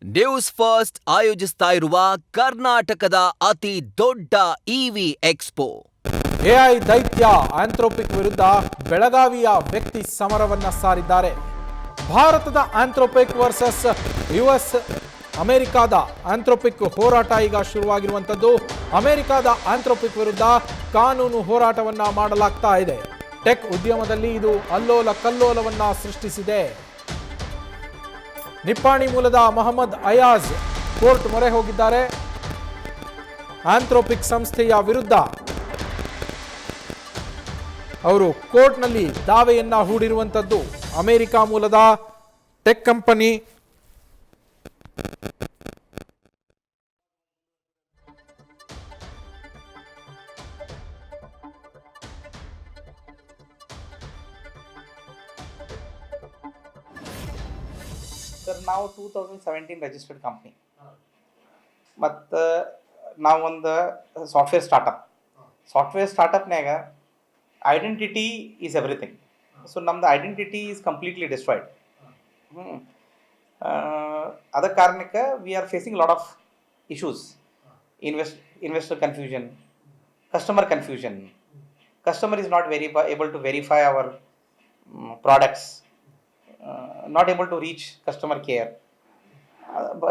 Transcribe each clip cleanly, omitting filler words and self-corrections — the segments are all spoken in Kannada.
ನ್ಯೂಸ್ ಫಸ್ಟ್ ಆಯೋಜಿಸ್ತಾ ಇರುವ ಕರ್ನಾಟಕದ ಅತಿ ದೊಡ್ಡ ಇವಿ ಎಕ್ಸ್ಪೋ. ಎಐ ದೈತ್ಯ ಆಂಥ್ರೋಪಿಕ್ ವಿರುದ್ಧ ಬೆಳಗಾವಿಯ ವ್ಯಕ್ತಿ ಸಮರವನ್ನ ಸಾರಿದ್ದಾರೆ. ಭಾರತದ ಆಂಥ್ರೋಪಿಕ್ ವರ್ಸಸ್ ಯುಎಸ್ ಅಮೆರಿಕಾದ ಆಂಥ್ರೋಪಿಕ್ ಹೋರಾಟ ಈಗ ಶುರುವಾಗಿರುವಂಥದ್ದು. ಅಮೆರಿಕಾದ ಆಂಥ್ರೋಪಿಕ್ ವಿರುದ್ಧ ಕಾನೂನು ಹೋರಾಟವನ್ನ ಮಾಡಲಾಗ್ತಾ ಇದೆ. ಟೆಕ್ ಉದ್ಯಮದಲ್ಲಿ ಇದು ಅಲ್ಲೋಲ ಕಲ್ಲೋಲವನ್ನ ಸೃಷ್ಟಿಸಿದೆ. ನಿಪ್ಪಾಣಿ ಮೂಲದ ಮೊಹಮ್ಮದ್ ಅಯಾಜ್ ಕೋರ್ಟ್ ಮೊರೆ ಹೋಗಿದ್ದಾರೆ. ಆಂಥ್ರೋಪಿಕ್ ಸಂಸ್ಥೆಯ ವಿರುದ್ಧ ಅವರು ಕೋರ್ಟ್ನಲ್ಲಿ ದಾವೆಯನ್ನ ಹೂಡಿರುವಂಥದ್ದು. ಅಮೆರಿಕ ಮೂಲದ ಟೆಕ್ ಕಂಪನಿ ಸರ್ ನಾವು 2017 ರಿಜಿಸ್ಟರ್ಡ್ ಕಂಪ್ನಿ ಮತ್ತು ನಾವು ಒಂದು ಸಾಫ್ಟ್ವೇರ್ ಸ್ಟಾರ್ಟಪ್ನಾಗ ಐಡೆಂಟಿಟಿ ಈಸ್ ಎವ್ರಿಥಿಂಗ್. ಸೊ ನಮ್ದು ಐಡೆಂಟಿಟಿ ಈಸ್ ಕಂಪ್ಲೀಟ್ಲಿ ಡಿಸ್ಟ್ರಾಯ್ಡ್. ಅದ ಕಾರಣಕ್ಕೆ we are facing lot of issues. Investor confusion, customer confusion, customer is not able to verify our products, not able to reach customer care.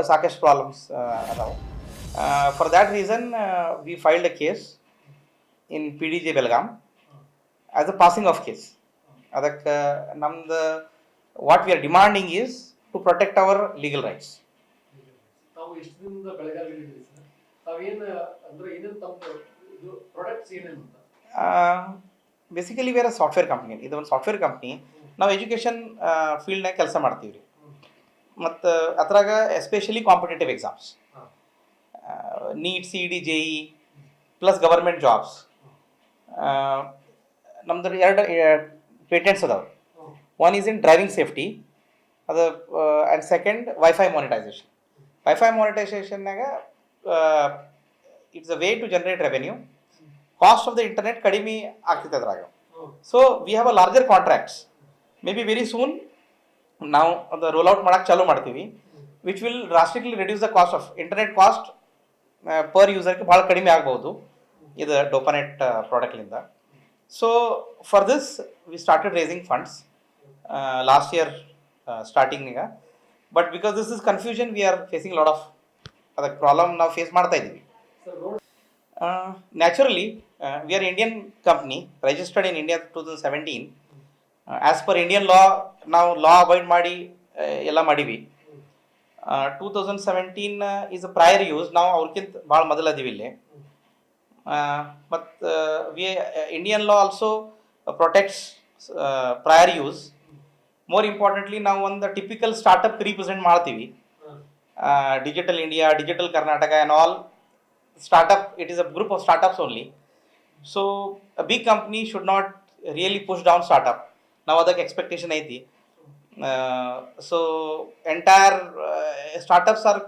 ಸಾಕಷ್ಟು ಪ್ರಾಬ್ಲಮ್ಸ್ ಅದಾವೆ. For that reason we filed a case in PDJ Belgaum as a passing of case. ಅದಕ್ಕೆ ನಮ್ದು what we are demanding is to protect our legal rights. Basically we are a software company. ಇದು ಒಂದು ಸಾಫ್ಟ್ವೇರ್ ಕಂಪ್ನಿ. ನಾವು ಎಜುಕೇಷನ್ ಫೀಲ್ಡ್ನಾಗ ಕೆಲಸ ಮಾಡ್ತೀವಿ ರೀ. ಮತ್ತು ಅದ್ರಾಗ especially competitive exams, NEET, CET, JEE plus government jobs. ನಮ್ದು 2 ಪೇಟೆಂಟ್ಸ್ ಅದಾವೆ. One is in driving safety, ಅದು and second wifi monetisation. Wifi ಮಾನಿಟೈಸೇಷನ್ನಾಗ it's a way to generate revenue. Cost of the internet ಕಡಿಮೆ ಆಗ್ತೈತೆ ಅದ್ರಾಗ. So we have a larger contracts. Maybe very soon ನಾವು ಅದು ರೋಲ್ ಔಟ್ ಮಾಡೋಕ್ಕೆ ಚಾಲೂ ಮಾಡ್ತೀವಿ, which will drastically reduce the cost of internet. Cost per ಯೂಸರ್ಗೆ ಭಾಳ ಕಡಿಮೆ ಆಗ್ಬೋದು ಇದು ಡೋಪಾನೆಟ್ ಪ್ರಾಡಕ್ಟ್ಲಿಂದ. So for this we started raising funds last year ಸ್ಟಾರ್ಟಿಂಗ್ನಾಗ. But because this is confusion we are facing lot of ಅದಕ್ಕೆ ಪ್ರಾಬ್ಲಮ್ ನಾವು ಫೇಸ್ ಮಾಡ್ತಾ ಇದ್ದೀವಿ. Naturally we are Indian company registered in India 2017. As per Indian law ನಾವು ಲಾ ಅವಾಯ್ಡ್ ಮಾಡಿ ಎಲ್ಲ ಮಾಡೀವಿ. 2017 ಈಸ್ ಅ ಪ್ರಯರ್ ಯೂಸ್. ನಾವು ಅವ್ರಿಗಿಂತ ಭಾಳ ಮೊದಲದೀವಿ ಇಲ್ಲಿ. ಮತ್ತು Indian law also protects prior use. More importantly ನಾವು ಒಂದು ಟಿಪಿಕಲ್ ಸ್ಟಾರ್ಟಪ್ ರೀಪ್ರೆಸೆಂಟ್ ಮಾಡ್ತೀವಿ. Digital India, digital Karnataka and all startup, it is a group of startups only. So a big company should not really push down startup. Now ಅದಕ್ಕೆ ಎಕ್ಸ್ಪೆಕ್ಟೇಷನ್ ಐತಿ. So entire startups are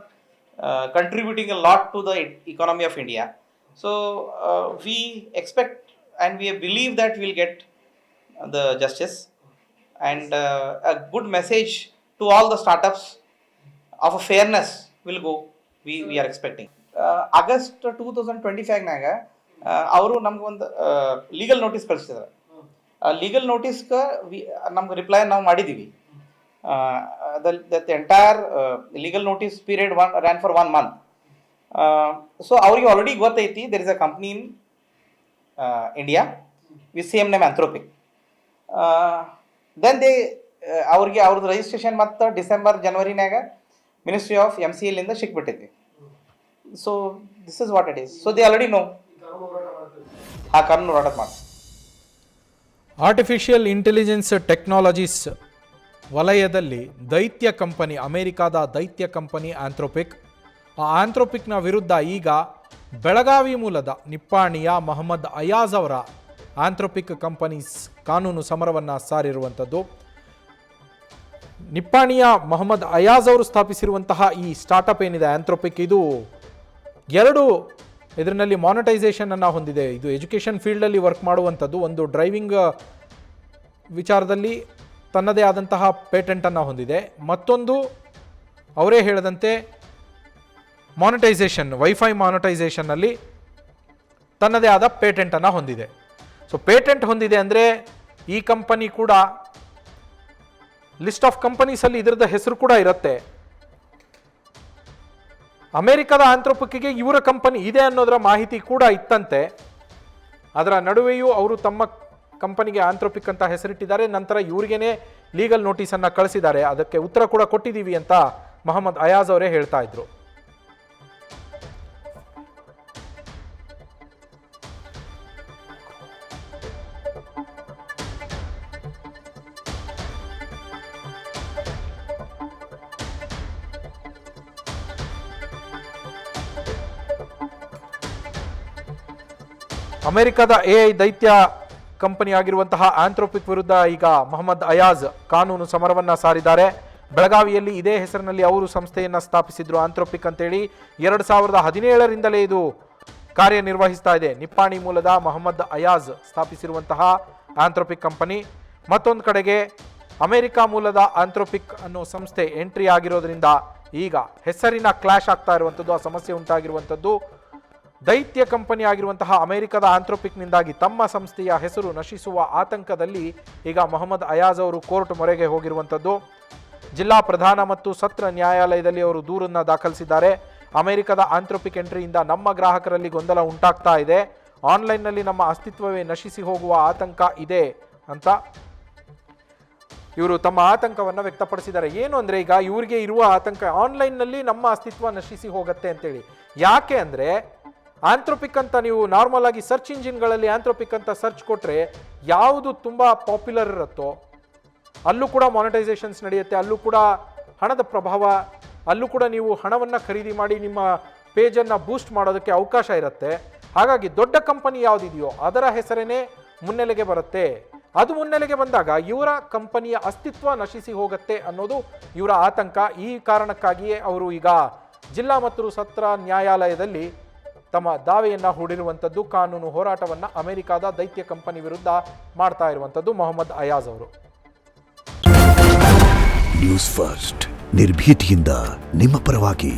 contributing a lot to the economy of India. So we expect and we believe that we will get the justice and a good message to all the startups of a fairness will go. We are expecting. August 2025ನಾಗ ಅವರು ನಮ್ಗೆ ಒಂದು ಲೀಗಲ್ ನೋಟಿಸ್ ಕಳಿಸಿದ್ರು. ಲೀಗಲ್ ನೋಟಿಸ್ಗೆ ನಮ್ಗೆ ರಿಪ್ಲೈ ನಾವು ಮಾಡಿದ್ದೀವಿ. The entire legal notice period ran for 1 month. So ಅವ್ರಿಗೆ ಆಲ್ರೆಡಿ ಗೊತ್ತೈತಿ there is a company in India with same name Anthropic. Then ಅವ್ರಿಗೆ ಅವ್ರದ್ದು ರಿಜಿಸ್ಟ್ರೇಷನ್ ಮತ್ತು ಡಿಸೆಂಬರ್ ಜನವರಿನಾಗ ಮಿನಿಸ್ಟ್ರಿ ಆಫ್ MCLಯಿಂದ ಸಿಕ್ಬಿಟ್ಟೈತಿ. So this is what it is. So they already know. ಕಾನೂನು ಹೋರಾಟ ಮಾಡಿ. ಆರ್ಟಿಫಿಷಿಯಲ್ ಇಂಟೆಲಿಜೆನ್ಸ್ ಟೆಕ್ನಾಲಜೀಸ್ ವಲಯದಲ್ಲಿ ದೈತ್ಯ ಕಂಪನಿ, ಅಮೆರಿಕಾದ ದೈತ್ಯ ಕಂಪನಿ ಆಂಥ್ರೋಪಿಕ್. ಆ ಆಂಥ್ರೋಪಿಕ್ನ ವಿರುದ್ಧ ಈಗ ಬೆಳಗಾವಿ ಮೂಲದ ನಿಪ್ಪಾಣಿಯ ಮೊಹಮ್ಮದ್ ಅಯಾಜ್ ಅವರ ಆಂಥ್ರೋಪಿಕ್ ಕಂಪನೀಸ್ ಕಾನೂನು ಸಮರವನ್ನು ಸಾರಿರುವಂಥದ್ದು. ನಿಪ್ಪಾಣಿಯ ಮೊಹಮ್ಮದ್ ಅಯಾಜ್ ಅವರು ಸ್ಥಾಪಿಸಿರುವಂತಹ ಈ ಸ್ಟಾರ್ಟಪ್ ಏನಿದೆ ಆಂಥ್ರೋಪಿಕ್, ಇದು 2 ಇದರಲ್ಲಿ ಮಾನಿಟೈಸೇಷನ್ ಅನ್ನು ಹೊಂದಿದೆ. ಇದು ಎಜುಕೇಷನ್ ಫೀಲ್ಡಲ್ಲಿ ವರ್ಕ್ ಮಾಡುವಂಥದ್ದು. ಒಂದು ಡ್ರೈವಿಂಗ್ ವಿಚಾರದಲ್ಲಿ ತನ್ನದೇ ಆದಂತಹ ಪೇಟೆಂಟನ್ನು ಹೊಂದಿದೆ. ಮತ್ತೊಂದು ಅವರೇ ಹೇಳಿದಂತೆ ಮಾನಿಟೈಸೇಷನ್, ವೈಫೈ ಮಾನಿಟೈಸೇಷನ್ನಲ್ಲಿ ತನ್ನದೇ ಆದ ಪೇಟೆಂಟನ್ನು ಹೊಂದಿದೆ. ಸೊ ಪೇಟೆಂಟ್ ಹೊಂದಿದೆ ಅಂದರೆ ಈ ಕಂಪನಿ ಕೂಡ ಲಿಸ್ಟ್ ಆಫ್ ಕಂಪನೀಸಲ್ಲಿ ಇದರದ ಹೆಸರು ಕೂಡ ಇರುತ್ತೆ. ಅಮೆರಿಕದ ಆಂಥ್ರೋಪಿಕ್ಗೆ ಇವರ ಕಂಪನಿ ಇದೆ ಅನ್ನೋದರ ಮಾಹಿತಿ ಕೂಡ ಇತ್ತಂತೆ. ಅದರ ನಡುವೆಯೂ ಅವರು ತಮ್ಮ ಕಂಪನಿಗೆ ಆಂಥ್ರೋಪಿಕ್ ಅಂತ ಹೆಸರಿಟ್ಟಿದ್ದಾರೆ. ನಂತರ ಇವ್ರಿಗೇನೆ ಲೀಗಲ್ ನೋಟಿಸನ್ನು ಕಳಿಸಿದ್ದಾರೆ. ಅದಕ್ಕೆ ಉತ್ತರ ಕೂಡ ಕೊಟ್ಟಿದ್ದೀವಿ ಅಂತ ಮೊಹಮ್ಮದ್ ಅಯಾಜ್ ಅವರೇ ಹೇಳ್ತಾ ಇದ್ರು. ಅಮೆರಿಕದ AI ದೈತ್ಯ ಕಂಪನಿ ಆಗಿರುವಂತಹ ಆಂಥ್ರೋಪಿಕ್ ವಿರುದ್ಧ ಈಗ ಮೊಹಮ್ಮದ್ ಅಯಾಜ್ ಕಾನೂನು ಸಮರವನ್ನ ಸಾರಿದ್ದಾರೆ. ಬೆಳಗಾವಿಯಲ್ಲಿ ಇದೇ ಹೆಸರಿನಲ್ಲಿ ಅವರು ಸಂಸ್ಥೆಯನ್ನ ಸ್ಥಾಪಿಸಿದ್ರು, ಆಂಥ್ರೋಪಿಕ್ ಅಂತೇಳಿ. 2017ರಿಂದಲೇ ಇದು ಕಾರ್ಯನಿರ್ವಹಿಸ್ತಾ ಇದೆ. ನಿಪ್ಪಾಣಿ ಮೂಲದ ಮೊಹಮ್ಮದ್ ಅಯಾಜ್ ಸ್ಥಾಪಿಸಿರುವಂತಹ ಆಂಥ್ರೋಪಿಕ್ ಕಂಪನಿ. ಮತ್ತೊಂದು ಕಡೆಗೆ ಅಮೆರಿಕ ಮೂಲದ ಆಂಥ್ರೋಪಿಕ್ ಅನ್ನೋ ಸಂಸ್ಥೆ ಎಂಟ್ರಿ ಆಗಿರೋದ್ರಿಂದ ಈಗ ಹೆಸರಿನ ಕ್ಲಾಶ್ ಆಗ್ತಾ ಇರುವಂಥದ್ದು, ಆ ಸಮಸ್ಯೆ ಉಂಟಾಗಿರುವಂಥದ್ದು. ದೈತ್ಯ ಕಂಪನಿ ಆಗಿರುವಂತಹ ಅಮೆರಿಕದ ಆಂಥ್ರೋಪಿಕ್ನಿಂದಾಗಿ ತಮ್ಮ ಸಂಸ್ಥೆಯ ಹೆಸರು ನಶಿಸುವ ಆತಂಕದಲ್ಲಿ ಈಗ ಮೊಹಮ್ಮದ್ ಅಯಾಜ್ ಅವರು ಕೋರ್ಟ್ ಮೊರೆಗೆ ಹೋಗಿರುವಂಥದ್ದು. ಜಿಲ್ಲಾ ಪ್ರಧಾನ ಮತ್ತು ಸತ್ರ ನ್ಯಾಯಾಲಯದಲ್ಲಿ ಅವರು ದೂರನ್ನು ದಾಖಲಿಸಿದ್ದಾರೆ. ಅಮೆರಿಕದ ಆಂಥ್ರೋಪಿಕ್ ಎಂಟ್ರಿಯಿಂದ ನಮ್ಮ ಗ್ರಾಹಕರಲ್ಲಿ ಗೊಂದಲ ಉಂಟಾಗ್ತಾ ಇದೆ, ಆನ್ಲೈನ್ನಲ್ಲಿ ನಮ್ಮ ಅಸ್ತಿತ್ವವೇ ನಶಿಸಿ ಹೋಗುವ ಆತಂಕ ಇದೆ ಅಂತ ಇವರು ತಮ್ಮ ಆತಂಕವನ್ನು ವ್ಯಕ್ತಪಡಿಸಿದ್ದಾರೆ. ಏನು ಅಂದರೆ ಈಗ ಇವರಿಗೆ ಇರುವ ಆತಂಕ ಆನ್ಲೈನ್ನಲ್ಲಿ ನಮ್ಮ ಅಸ್ತಿತ್ವ ನಶಿಸಿ ಹೋಗುತ್ತೆ ಅಂತೇಳಿ. ಯಾಕೆ ಅಂದರೆ ಆಂಥ್ರೋಪಿಕ್ ಅಂತ ನೀವು ನಾರ್ಮಲ್ ಆಗಿ ಸರ್ಚ್ ಇಂಜಿನ್ಗಳಲ್ಲಿ ಆಂಥ್ರೋಪಿಕ್ ಅಂತ ಸರ್ಚ್ ಕೊಟ್ಟರೆ ಯಾವುದು ತುಂಬ ಪಾಪ್ಯುಲರ್ ಇರುತ್ತೋ ಅಲ್ಲೂ ಕೂಡ ಮಾನಿಟೈಸೇಷನ್ಸ್ ನಡೆಯುತ್ತೆ, ಅಲ್ಲೂ ಕೂಡ ಹಣದ ಪ್ರಭಾವ, ಅಲ್ಲೂ ಕೂಡ ನೀವು ಹಣವನ್ನು ಖರೀದಿ ಮಾಡಿ ನಿಮ್ಮ ಪೇಜನ್ನು ಬೂಸ್ಟ್ ಮಾಡೋದಕ್ಕೆ ಅವಕಾಶ ಇರುತ್ತೆ. ಹಾಗಾಗಿ ದೊಡ್ಡ ಕಂಪನಿ ಯಾವುದಿದೆಯೋ ಅದರ ಹೆಸರೇನೆ ಮುನ್ನೆಲೆಗೆ ಬರುತ್ತೆ. ಅದು ಮುನ್ನೆಲೆಗೆ ಬಂದಾಗ ಇವರ ಕಂಪನಿಯ ಅಸ್ತಿತ್ವ ನಶಿಸಿ ಹೋಗುತ್ತೆ ಅನ್ನೋದು ಇವರ ಆತಂಕ. ಈ ಕಾರಣಕ್ಕಾಗಿಯೇ ಅವರು ಈಗ ಜಿಲ್ಲಾ ಮತ್ತು ಸತ್ರ ನ್ಯಾಯಾಲಯದಲ್ಲಿ ತಮ್ಮ ದಾವೆಯನ್ನು ಹೂಡಿರುವಂಥದ್ದು. ಕಾನೂನು ಹೋರಾಟವನ್ನು ಅಮೆರಿಕದ ದೈತ್ಯ ಕಂಪನಿ ವಿರುದ್ಧ ಮಾಡ್ತಾ ಇರುವಂಥದ್ದು ಮೊಹಮ್ಮದ್ ಅಯಾಜ್ ಅವರು. ನ್ಯೂಸ್ ಫಸ್ಟ್ ನಿರ್ಭೀತಿಯಿಂದ ನಿಮ್ಮ ಪರವಾಗಿ.